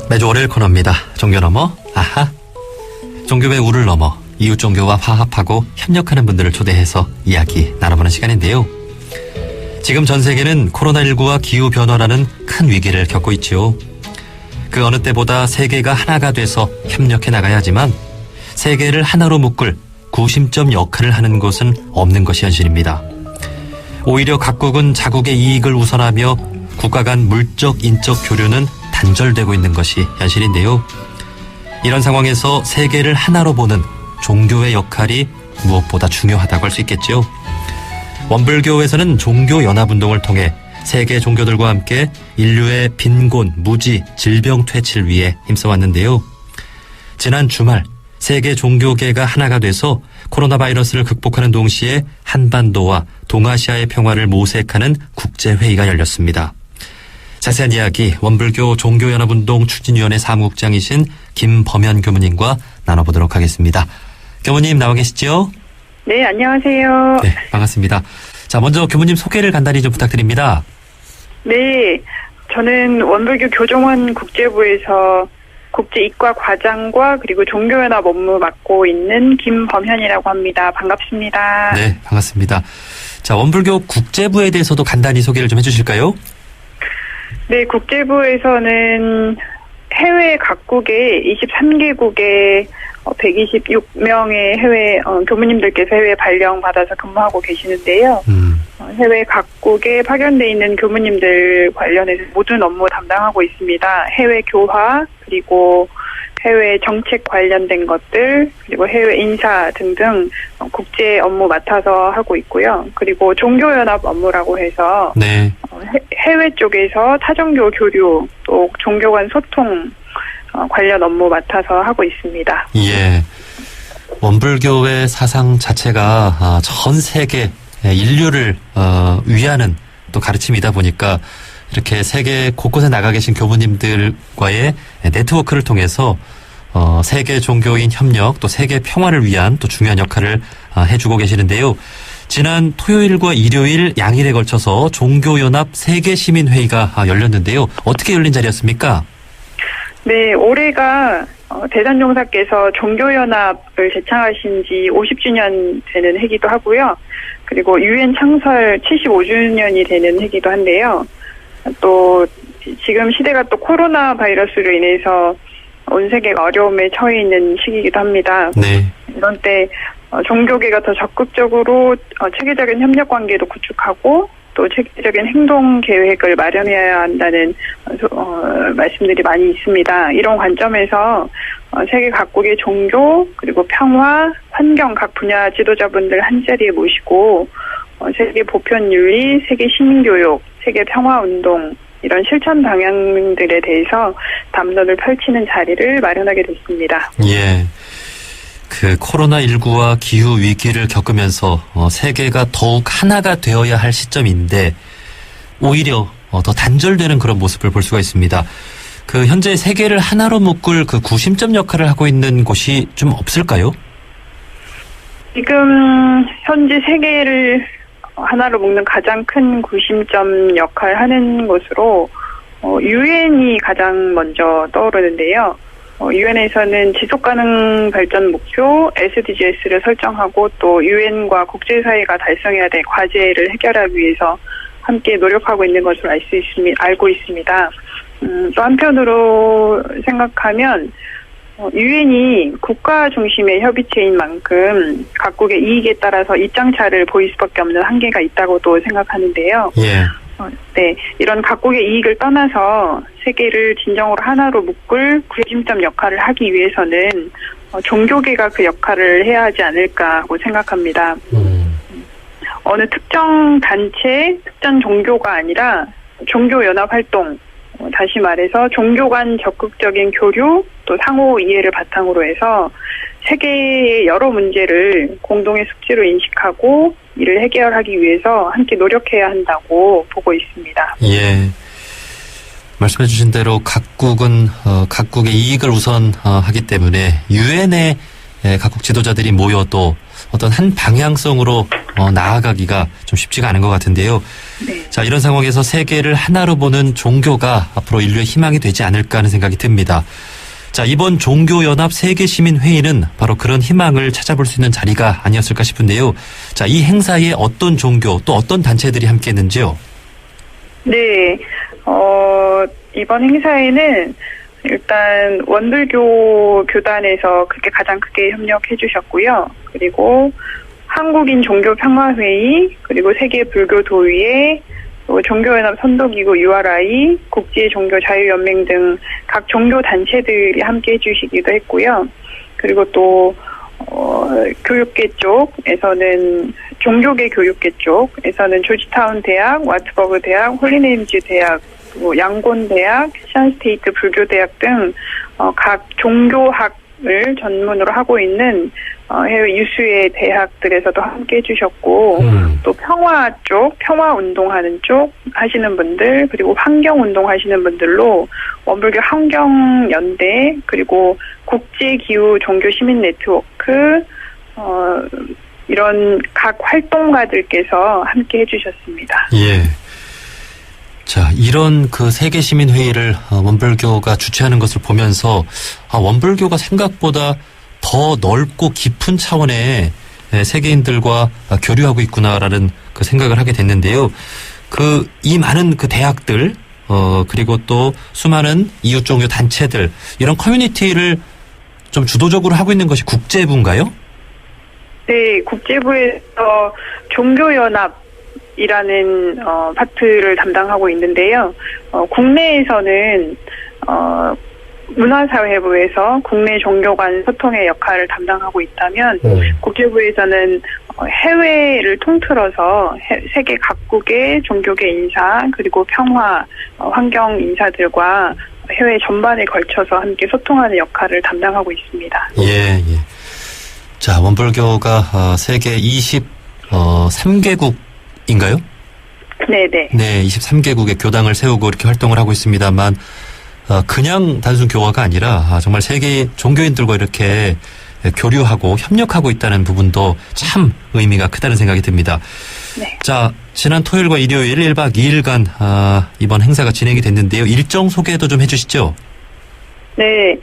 매주 월요일 코너입니다. 종교 넘어 아하. 종교의 우를 넘어 이웃 종교와 화합하고 협력하는 분들을 초대해서 이야기 나눠보는 시간인데요. 지금 전 세계는 코로나19와 기후변화라는 큰 위기를 겪고 있지요. 그 어느 때보다 세계가 하나가 돼서 협력해 나가야 하지만 세계를 하나로 묶을 구심점 역할을 하는 곳은 없는 것이 현실입니다. 오히려 각국은 자국의 이익을 우선하며 국가 간 물적, 인적 교류는 단절되고 있는 것이 현실인데요. 이런 상황에서 세계를 하나로 보는 종교의 역할이 무엇보다 중요하다고 할 수 있겠죠. 원불교에서는 종교연합운동을 통해 세계 종교들과 함께 인류의 빈곤, 무지, 질병 퇴치를 위해 힘써왔는데요. 지난 주말 세계 종교계가 하나가 돼서 코로나 바이러스를 극복하는 동시에 한반도와 동아시아의 평화를 모색하는 국제회의가 열렸습니다. 자세한 이야기 원불교 종교연합운동 추진위원회 사무국장이신 김범현 교무님과 나눠보도록 하겠습니다. 교무님 나와 계시죠? 네, 안녕하세요. 네, 반갑습니다. 자, 먼저 교무님 소개를 간단히 좀 부탁드립니다. 네, 저는 원불교 교정원 국제부에서 국제이과 과장과 그리고 종교연합 업무 맡고 있는 김범현이라고 합니다. 반갑습니다. 네, 반갑습니다. 자, 원불교 국제부에 대해서도 간단히 소개를 좀 해주실까요? 네, 국제부에서는 해외 각국의 23개국의 126명의 해외 교무님들께서 해외 발령 받아서 근무하고 계시는데요. 해외 각국에 파견돼 있는 교무님들 관련해서 모든 업무 담당하고 있습니다. 해외 교화, 그리고 해외 정책 관련된 것들, 그리고 해외 인사 등등 국제 업무 맡아서 하고 있고요. 그리고 종교연합 업무라고 해서 네. 해외 쪽에서 타종교 교류, 또 종교 간 소통 관련 업무 맡아서 하고 있습니다. 예. 원불교의 사상 자체가 전 세계 인류를 위하는 또 가르침이다 보니까 이렇게 세계 곳곳에 나가 계신 교무님들과의 네트워크를 통해서 세계 종교인 협력 또 세계 평화를 위한 또 중요한 역할을 해주고 계시는데요. 지난 토요일과 일요일 양일에 걸쳐서 종교연합 세계시민회의가 열렸는데요. 어떻게 열린 자리였습니까? 네, 올해가 대산종사께서 종교연합을 제창하신 지 50주년 되는 해기도 하고요. 그리고 유엔 창설 75주년이 되는 해기도 한데요. 또 지금 시대가 또 코로나 바이러스로 인해서 온 세계가 어려움에 처해 있는 시기이기도 합니다. 네. 이런 때 종교계가 더 적극적으로 체계적인 협력 관계도 구축하고 또 체계적인 행동 계획을 마련해야 한다는 말씀들이 많이 있습니다. 이런 관점에서 세계 각국의 종교 그리고 평화, 환경 각 분야 지도자분들 한자리에 모시고 세계 보편윤리, 세계 시민교육, 세계 평화운동 이런 실천 방향들에 대해서 담론을 펼치는 자리를 마련하게 됐습니다. 예. 그 코로나19와 기후 위기를 겪으면서 세계가 더욱 하나가 되어야 할 시점인데 오히려 더 단절되는 그런 모습을 볼 수가 있습니다. 그 현재 세계를 하나로 묶을 그 구심점 역할을 하고 있는 곳이 좀 없을까요? 지금 현재 세계를 하나로 묶는 가장 큰 구심점 역할을 하는 곳으로 유엔이 가장 먼저 떠오르는데요. 유엔에서는 지속가능 발전 목표 SDGs를 설정하고 또 유엔과 국제사회가 달성해야 될 과제를 해결하기 위해서 함께 노력하고 있는 것으로 알고 있습니다. 또 한편으로 생각하면 유엔이 국가 중심의 협의체인 만큼 각국의 이익에 따라서 입장차를 보일 수밖에 없는 한계가 있다고도 생각하는데요. 예. 네, 이런 각국의 이익을 떠나서 세계를 진정으로 하나로 묶을 구심점 역할을 하기 위해서는 종교계가 그 역할을 해야 하지 않을까 하고 생각합니다. 어느 특정 단체, 특정 종교가 아니라 종교연합 활동, 다시 말해서 종교 간 적극적인 교류, 또 상호 이해를 바탕으로 해서 세계의 여러 문제를 공동의 숙제로 인식하고 이를 해결하기 위해서 함께 노력해야 한다고 보고 있습니다. 예. 말씀해 주신 대로 각국은 각국의 이익을 우선 하기 때문에 유엔의 각국 지도자들이 모여 또 어떤 한 방향성으로 나아가기가 좀 쉽지가 않은 것 같은데요. 네. 자, 이런 상황에서 세계를 하나로 보는 종교가 앞으로 인류의 희망이 되지 않을까 하는 생각이 듭니다. 자, 이번 종교연합 세계시민회의는 바로 그런 희망을 찾아볼 수 있는 자리가 아니었을까 싶은데요. 자, 이 행사에 어떤 종교 또 어떤 단체들이 함께했는지요? 네, 이번 행사에는 일단 원불교 교단에서 그게 가장 크게 협력해 주셨고요. 그리고 한국인 종교평화회의, 그리고 세계불교도의회, 종교연합 선도기구 URI, 국제종교자유연맹 등 각 종교단체들이 함께 해주시기도 했고요. 그리고 또 교육계 쪽에서는 종교계 교육계 쪽에서는 조지타운 대학, 와트버그 대학, 홀리네임즈 대학, 양곤 대학, 샨스테이트 불교대학 등 각 종교학을 전문으로 하고 있는 해외 유수의 대학들에서도 함께 해주셨고 또 평화 쪽, 평화 운동하는 쪽 하시는 분들, 그리고 환경 운동 하시는 분들로 원불교 환경연대, 그리고 국제기후 종교 시민 네트워크 이런 각 활동가들께서 함께 해주셨습니다. 예. 자, 이런 그 세계시민회의를 원불교가 주최하는 것을 보면서 원불교가 생각보다 더 넓고 깊은 차원의 세계인들과 교류하고 있구나라는 그 생각을 하게 됐는데요. 이 많은 그 대학들, 그리고 또 수많은 이웃 종교 단체들, 이런 커뮤니티를 좀 주도적으로 하고 있는 것이 국제부인가요? 네, 국제부에서 종교연합이라는 파트를 담당하고 있는데요. 국내에서는 문화사회부에서 국내 종교 간 소통의 역할을 담당하고 있다면 국제부에서는 해외를 통틀어서 세계 각국의 종교계 인사, 그리고 평화, 환경 인사들과 해외 전반에 걸쳐서 함께 소통하는 역할을 담당하고 있습니다. 예, 예. 자, 원불교가 세계 23개국인가요? 네네. 네, 23개국의 교당을 세우고 이렇게 활동을 하고 있습니다만 그냥 단순 교화가 아니라 정말 세계 종교인들과 이렇게 교류하고 협력하고 있다는 부분도 참 의미가 크다는 생각이 듭니다. 네. 자, 지난 토요일과 일요일 1박 2일간 이번 행사가 진행이 됐는데요. 일정 소개도 좀 해주시죠. 네,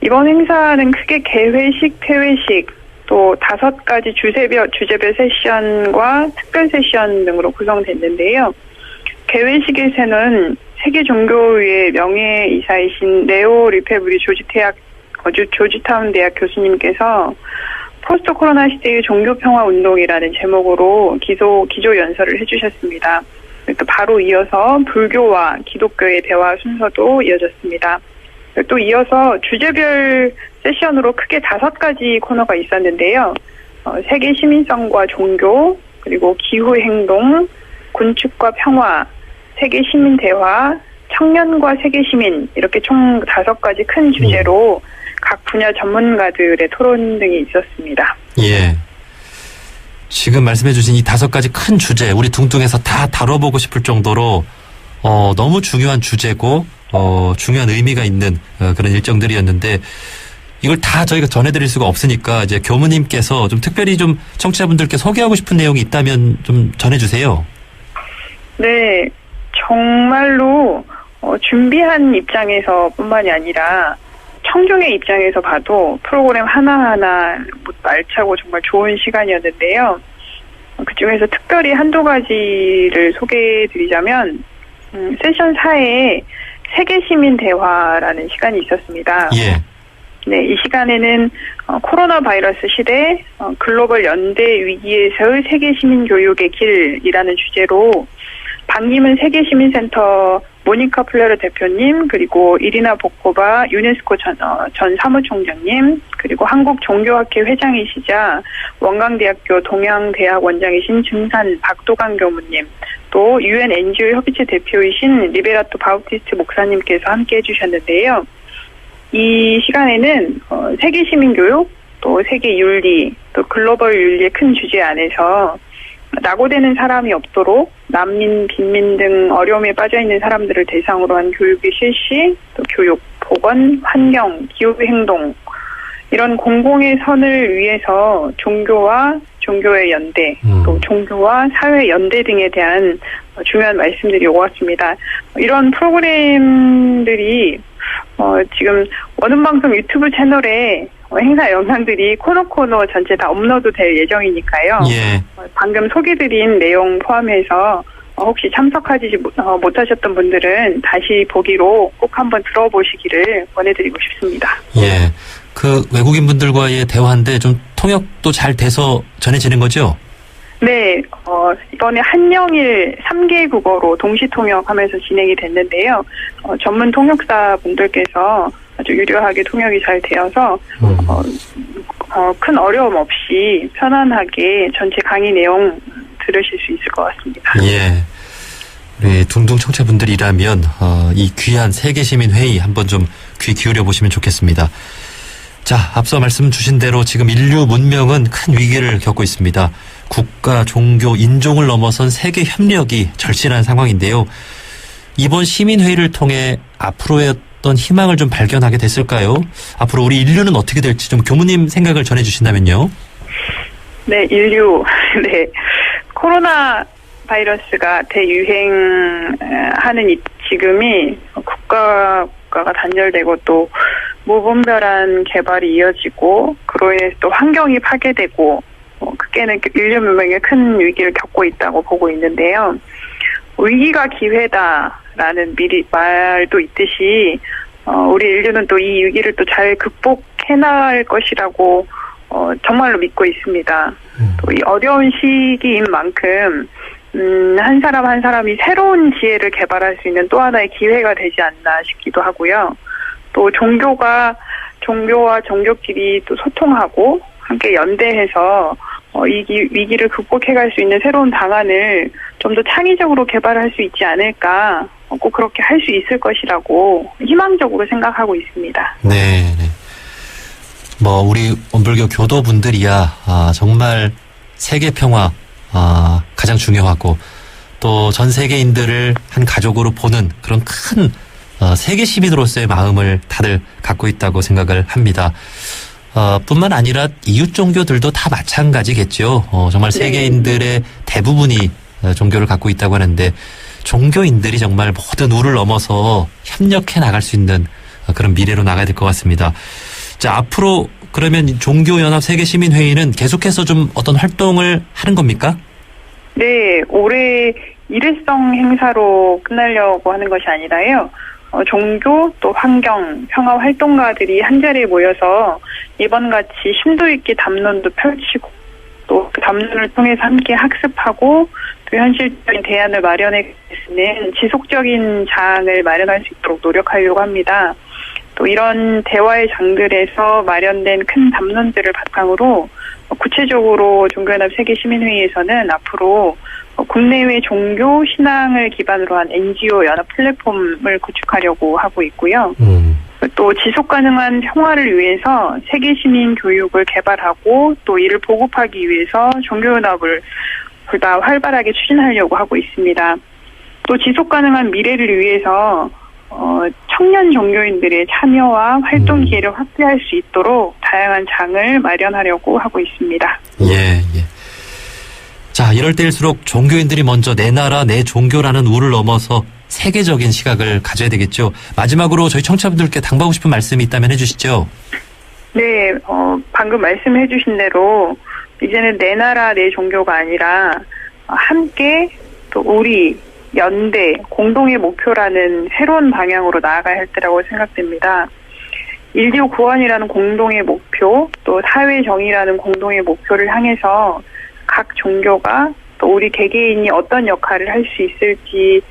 이번 행사는 크게 개회식, 폐회식, 또 5가지 주제별 세션과 특별 세션 등으로 구성됐는데요. 개회식에서는 세계종교회의 명예이사이신 레오 리페브리 조지타운 대학 교수님께서 포스트 코로나 시대의 종교평화운동이라는 제목으로 기조 연설을 해주셨습니다. 또 바로 이어서 불교와 기독교의 대화 순서도 이어졌습니다. 또 이어서 주제별 세션으로 크게 5가지 코너가 있었는데요. 세계 시민성과 종교, 그리고 기후행동, 군축과 평화, 세계 시민 대화, 청년과 세계 시민, 이렇게 총 5가지 큰 주제로 각 분야 전문가들의 토론 등이 있었습니다. 예. 지금 말씀해 주신 이 5가지 큰 주제, 우리 둥둥에서 다 다뤄보고 싶을 정도로 너무 중요한 주제고 중요한 의미가 있는 그런 일정들이었는데 이걸 다 저희가 전해드릴 수가 없으니까 이제 교무님께서 좀 특별히 좀 청취자분들께 소개하고 싶은 내용이 있다면 좀 전해주세요. 네, 정말로 준비한 입장에서 뿐만이 아니라 청중의 입장에서 봐도 프로그램 하나하나 알차고 정말 좋은 시간이었는데요. 그중에서 특별히 한두 가지를 소개해드리자면 세션 4에 세계시민 대화라는 시간이 있었습니다. 예. 네, 이 시간에는 코로나 바이러스 시대 글로벌 연대 위기에서의 세계시민 교육의 길이라는 주제로 반기문 세계시민센터 모니카 플레르 대표님, 그리고 이리나 보코바 유네스코 전 사무총장님, 그리고 한국종교학회 회장이시자 원광대학교 동양대학 원장이신 증산 박도강 교무님, 또 UN NGO 협의체 대표이신 리베라토 바우티스트 목사님께서 함께 해주셨는데요. 이 시간에는 세계시민교육, 또 세계윤리, 또 글로벌 윤리의 큰 주제 안에서 낙오되는 사람이 없도록 난민, 빈민 등 어려움에 빠져있는 사람들을 대상으로 한 교육의 실시, 또 교육, 보건, 환경, 기후행동 이런 공공의 선을 위해서 종교와 종교의 연대, 또 종교와 사회 연대 등에 대한 중요한 말씀들이 오갔습니다. 이런 프로그램들이 지금 원음방송 유튜브 채널에 행사 영상들이 코너 전체 다 업로드 될 예정이니까요. 예. 방금 소개드린 내용 포함해서 혹시 참석하지 못하셨던 분들은 다시 보기로 꼭 한번 들어보시기를 권해드리고 싶습니다. 예. 그 외국인 분들과의 대화인데 좀 통역도 잘 돼서 전해지는 거죠? 네, 이번에 한영일 3개 국어로 동시 통역하면서 진행이 됐는데요. 전문 통역사 분들께서 아주 유려하게 통역이 잘 되어서 큰 어려움 없이 편안하게 전체 강의 내용 들으실 수 있을 것 같습니다. 예. 우리 둥둥 청취자분들이라면 이 귀한 세계시민회의 한번 좀 귀 기울여 보시면 좋겠습니다. 자, 앞서 말씀 주신 대로 지금 인류 문명은 큰 위기를 겪고 있습니다. 국가, 종교, 인종을 넘어선 세계 협력이 절실한 상황인데요. 이번 시민회의를 통해 앞으로의 어떤 희망을 좀 발견하게 됐을까요? 앞으로 우리 인류는 어떻게 될지 좀 교무님 생각을 전해주신다면요. 네, 인류. 네. 코로나 바이러스가 대유행하는 지금이 국가가 단절되고 또 무분별한 개발이 이어지고 그로 인해서 또 환경이 파괴되고 그게는 인류 문명에 큰 위기를 겪고 있다고 보고 있는데요. 위기가 기회다라는 말도 있듯이 우리 인류는 또 이 위기를 또 잘 극복해나갈 것이라고 정말로 믿고 있습니다. 또 이 어려운 시기인 만큼 한 사람 한 사람이 새로운 지혜를 개발할 수 있는 또 하나의 기회가 되지 않나 싶기도 하고요. 또 종교와 종교끼리 또 소통하고 함께 연대해서 이 위기를 극복해갈 수 있는 새로운 방안을 좀 더 창의적으로 개발할 수 있지 않을까, 꼭 그렇게 할 수 있을 것이라고 희망적으로 생각하고 있습니다. 네. 우리 원불교 교도분들이야 정말 세계 평화 가장 중요하고 또 전 세계인들을 한 가족으로 보는 그런 큰 세계 시민으로서의 마음을 다들 갖고 있다고 생각을 합니다. 뿐만 아니라 이웃 종교들도 다 마찬가지겠죠. 정말 세계인들의 대부분이 종교를 갖고 있다고 하는데 종교인들이 정말 모든 우를 넘어서 협력해 나갈 수 있는 그런 미래로 나가야 될 것 같습니다. 자, 앞으로 그러면 종교연합 세계시민회의는 계속해서 좀 어떤 활동을 하는 겁니까? 네, 올해 일회성 행사로 끝나려고 하는 것이 아니라요. 종교 또 환경, 평화 활동가들이 한자리에 모여서 이번같이 심도 있게 담론도 펼치고 또 그 담론을 통해서 함께 학습하고 또 현실적인 대안을 마련해 쓰는 지속적인 장을 마련할 수 있도록 노력하려고 합니다. 또 이런 대화의 장들에서 마련된 큰 담론들을 바탕으로 구체적으로 종교연합 세계시민회의에서는 앞으로 국내외 종교 신앙을 기반으로 한 NGO 연합 플랫폼을 구축하려고 하고 있고요. 또 지속가능한 평화를 위해서 세계시민 교육을 개발하고 또 이를 보급하기 위해서 종교연합을 보다 활발하게 추진하려고 하고 있습니다. 또 지속가능한 미래를 위해서 청년 종교인들의 참여와 활동 기회를 확대할 수 있도록 다양한 장을 마련하려고 하고 있습니다. 예. 자, 이럴 때일수록 종교인들이 먼저 내 나라, 내 종교라는 우를 넘어서 세계적인 시각을 가져야 되겠죠. 마지막으로 저희 청취자분들께 당부하고 싶은 말씀이 있다면 해주시죠. 네, 방금 말씀해 주신 대로 이제는 내 나라, 내 종교가 아니라 함께 또 우리 연대, 공동의 목표라는 새로운 방향으로 나아가야 할 때라고 생각됩니다. 인류 구원이라는 공동의 목표, 또 사회 정의라는 공동의 목표를 향해서 각 종교가 또 우리 개개인이 어떤 역할을 할 수 있을지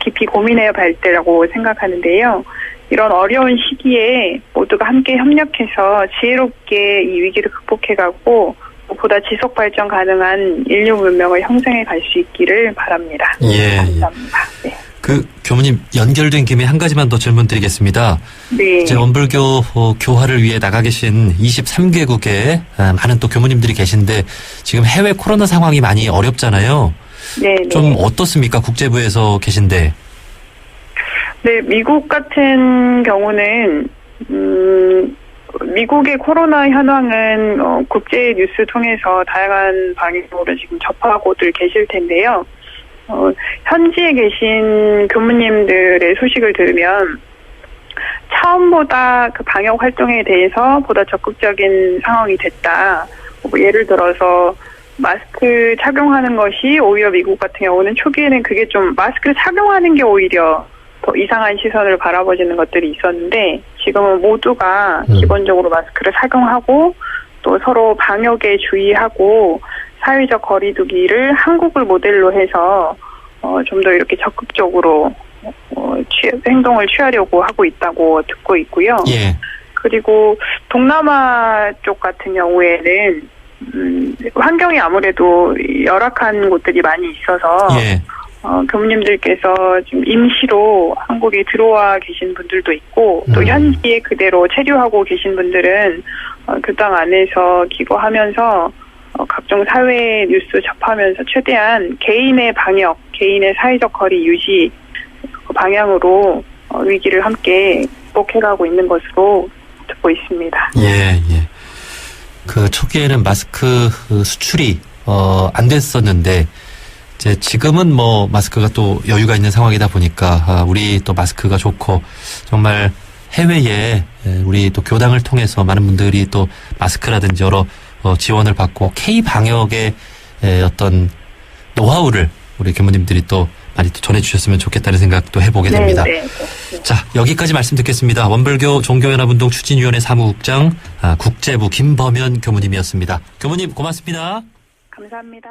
깊이 고민해야 할 때라고 생각하는데요. 이런 어려운 시기에 모두가 함께 협력해서 지혜롭게 이 위기를 극복해가고 보다 지속 발전 가능한 인류 문명을 형성해 갈 수 있기를 바랍니다. 예. 감사합니다. 네. 교무님 연결된 김에 한 가지만 더 질문 드리겠습니다. 네. 이제 원불교 교화를 위해 나가 계신 23개국에 많은 또 교무님들이 계신데 지금 해외 코로나 상황이 많이 어렵잖아요. 네. 좀 어떻습니까? 국제부에서 계신데. 네, 미국 같은 경우는 미국의 코로나 현황은 국제 뉴스 통해서 다양한 방향으로 지금 접하고들 계실 텐데요. 현지에 계신 교무님들의 소식을 들으면 처음보다 그 방역 활동에 대해서 보다 적극적인 상황이 됐다. 예를 들어서 마스크 착용하는 것이 오히려 미국 같은 경우는 초기에는 그게 좀 마스크를 착용하는 게 오히려 더 이상한 시선을 바라보지는 것들이 있었는데 지금은 모두가 기본적으로 마스크를 착용하고 또 서로 방역에 주의하고 사회적 거리두기를 한국을 모델로 해서 좀 더 이렇게 적극적으로 행동을 취하려고 하고 있다고 듣고 있고요. 예. 그리고 동남아 쪽 같은 경우에는 환경이 아무래도 열악한 곳들이 많이 있어서 예. 교무님들께서 지금 임시로 한국에 들어와 계신 분들도 있고 또 현지에 그대로 체류하고 계신 분들은 교당 안에서 기거하면서 각종 사회 뉴스 접하면서 최대한 개인의 방역, 개인의 사회적 거리 유지 방향으로 위기를 함께 극복해가고 있는 것으로 듣고 있습니다. 예, 예. 그 초기에는 마스크 수출이 안 됐었는데 이제 지금은 뭐 마스크가 또 여유가 있는 상황이다 보니까 우리 또 마스크가 좋고 정말 해외에 우리 또 교당을 통해서 많은 분들이 또 마스크라든지 여러 지원을 받고 K 방역의 어떤 노하우를 우리 교무님들이 또 많이 또 전해주셨으면 좋겠다는 생각도 해보게 됩니다. 네. 자, 여기까지 말씀 듣겠습니다. 원불교 종교연합운동 추진위원회 사무국장 국제부 김범현 교무님이었습니다. 교무님 고맙습니다. 감사합니다.